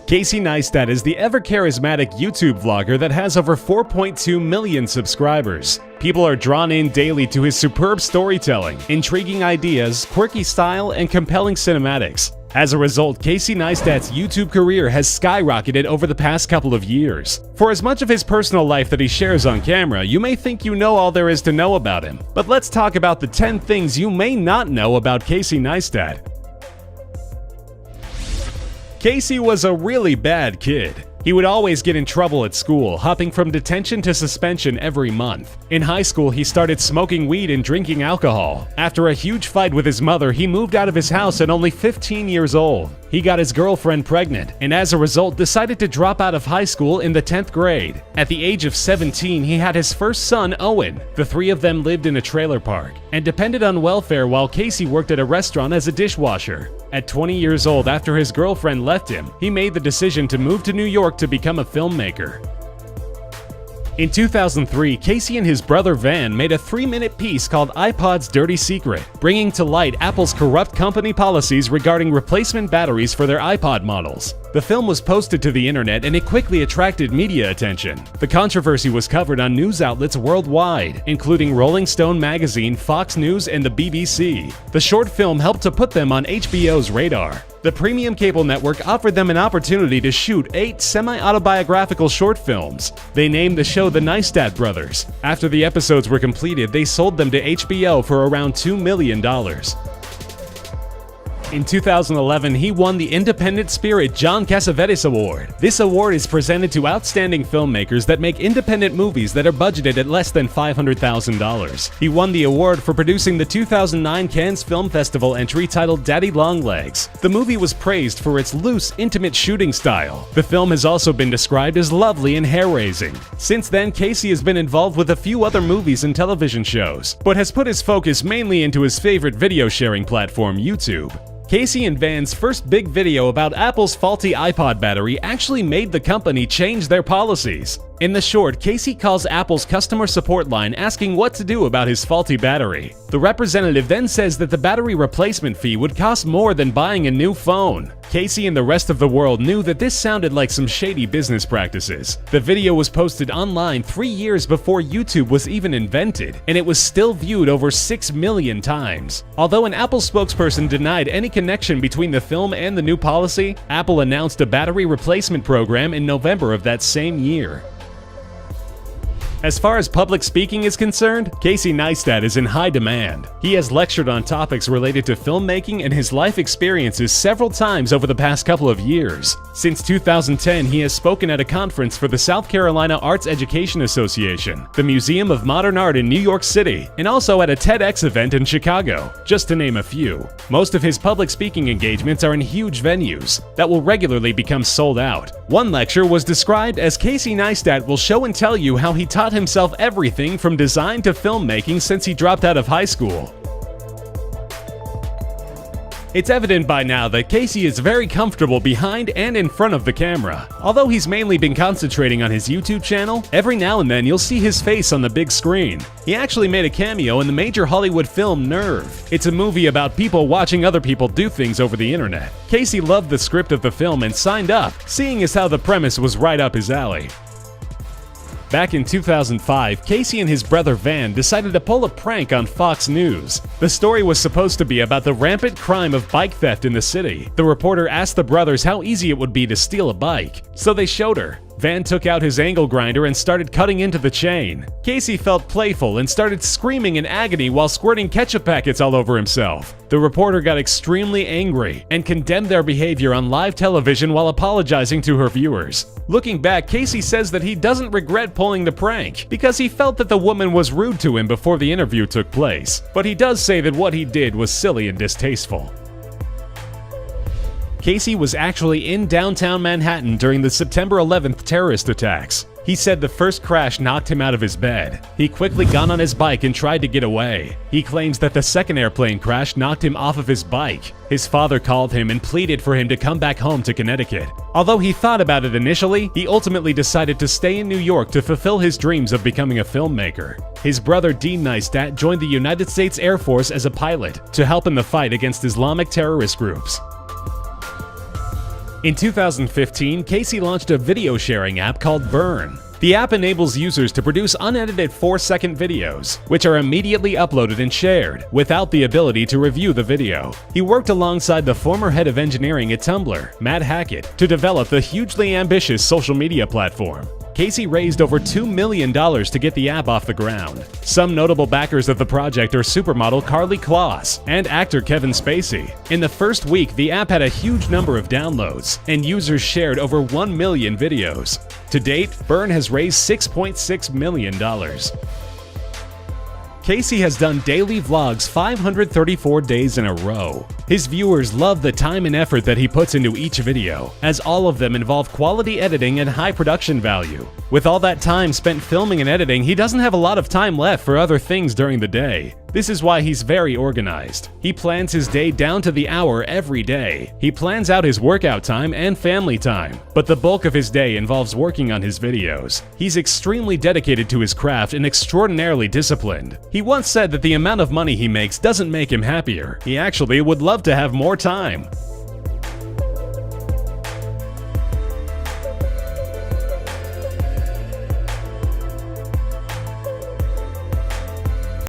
Casey Neistat is the ever-charismatic YouTube vlogger that has over 4.2 million subscribers. People are drawn in daily to his superb storytelling, intriguing ideas, quirky style, and compelling cinematics. As a result, Casey Neistat's YouTube career has skyrocketed over the past couple of years. For as much of his personal life that he shares on camera, you may think you know all there is to know about him. But let's talk about the 10 things you may not know about Casey Neistat. Casey was a really bad kid. He would always get in trouble at school, hopping from detention to suspension every month. In high school, he started smoking weed and drinking alcohol. After a huge fight with his mother, he moved out of his house at only 15 years old. He got his girlfriend pregnant, and as a result, decided to drop out of high school in the 10th grade. At the age of 17, he had his first son, Owen. The three of them lived in a trailer park and depended on welfare while Casey worked at a restaurant as a dishwasher. At 20 years old, after his girlfriend left him, he made the decision to move to New York to become a filmmaker. In 2003, Casey and his brother Van made a 3-minute piece called iPod's Dirty Secret, bringing to light Apple's corrupt company policies regarding replacement batteries for their iPod models. The film was posted to the internet and it quickly attracted media attention. The controversy was covered on news outlets worldwide, including Rolling Stone magazine, Fox News, and the BBC. The short film helped to put them on HBO's radar. The premium cable network offered them an opportunity to shoot 8 semi-autobiographical short films. They named the show The Neistat Brothers. After the episodes were completed, they sold them to HBO for around $2 million. In 2011, he won the Independent Spirit John Cassavetes Award. This award is presented to outstanding filmmakers that make independent movies that are budgeted at less than $500,000. He won the award for producing the 2009 Cannes Film Festival entry titled Daddy Longlegs. The movie was praised for its loose, intimate shooting style. The film has also been described as lovely and hair-raising. Since then, Casey has been involved with a few other movies and television shows, but has put his focus mainly into his favorite video sharing platform, YouTube. Casey and Van's first big video about Apple's faulty iPod battery actually made the company change their policies. In the short, Casey calls Apple's customer support line asking what to do about his faulty battery. The representative then says that the battery replacement fee would cost more than buying a new phone. Casey and the rest of the world knew that this sounded like some shady business practices. The video was posted online 3 years before YouTube was even invented, and it was still viewed over 6 million times. Although an Apple spokesperson denied any connection between the film and the new policy, Apple announced a battery replacement program in November of that same year. As far as public speaking is concerned, Casey Neistat is in high demand. He has lectured on topics related to filmmaking and his life experiences several times over the past couple of years. Since 2010, he has spoken at a conference for the South Carolina Arts Education Association, the Museum of Modern Art in New York City, and also at a TEDx event in Chicago, just to name a few. Most of his public speaking engagements are in huge venues that will regularly become sold out. One lecture was described as Casey Neistat will show and tell you how he taught himself everything from design to filmmaking since he dropped out of high school. It's evident by now that Casey is very comfortable behind and in front of the camera. Although he's mainly been concentrating on his YouTube channel, every now and then you'll see his face on the big screen. He actually made a cameo in the major Hollywood film Nerve. It's a movie about people watching other people do things over the internet. Casey loved the script of the film and signed up, seeing as how the premise was right up his alley. Back in 2005, Casey and his brother Van decided to pull a prank on Fox News. The story was supposed to be about the rampant crime of bike theft in the city. The reporter asked the brothers how easy it would be to steal a bike, so they showed her. Van took out his angle grinder and started cutting into the chain. Casey felt playful and started screaming in agony while squirting ketchup packets all over himself. The reporter got extremely angry and condemned their behavior on live television while apologizing to her viewers. Looking back, Casey says that he doesn't regret pulling the prank because he felt that the woman was rude to him before the interview took place. But he does say that what he did was silly and distasteful. Casey was actually in downtown Manhattan during the September 11th terrorist attacks. He said the first crash knocked him out of his bed. He quickly got on his bike and tried to get away. He claims that the second airplane crash knocked him off of his bike. His father called him and pleaded for him to come back home to Connecticut. Although he thought about it initially, he ultimately decided to stay in New York to fulfill his dreams of becoming a filmmaker. His brother Dean Neistat joined the United States Air Force as a pilot to help in the fight against Islamic terrorist groups. In 2015, Casey launched a video sharing app called Burn. The app enables users to produce unedited 4-second videos, which are immediately uploaded and shared, without the ability to review the video. He worked alongside the former head of engineering at Tumblr, Matt Hackett, to develop the hugely ambitious social media platform. Casey raised over $2 million to get the app off the ground. Some notable backers of the project are supermodel Karlie Kloss and actor Kevin Spacey. In the first week, the app had a huge number of downloads, and users shared over 1 million videos. To date, Burn has raised $6.6 million. Casey has done daily vlogs 534 days in a row. His viewers love the time and effort that he puts into each video, as all of them involve quality editing and high production value. With all that time spent filming and editing, he doesn't have a lot of time left for other things during the day. This is why he's very organized. He plans his day down to the hour every day. He plans out his workout time and family time, but the bulk of his day involves working on his videos. He's extremely dedicated to his craft and extraordinarily disciplined. He once said that the amount of money he makes doesn't make him happier. He actually would love to have more time.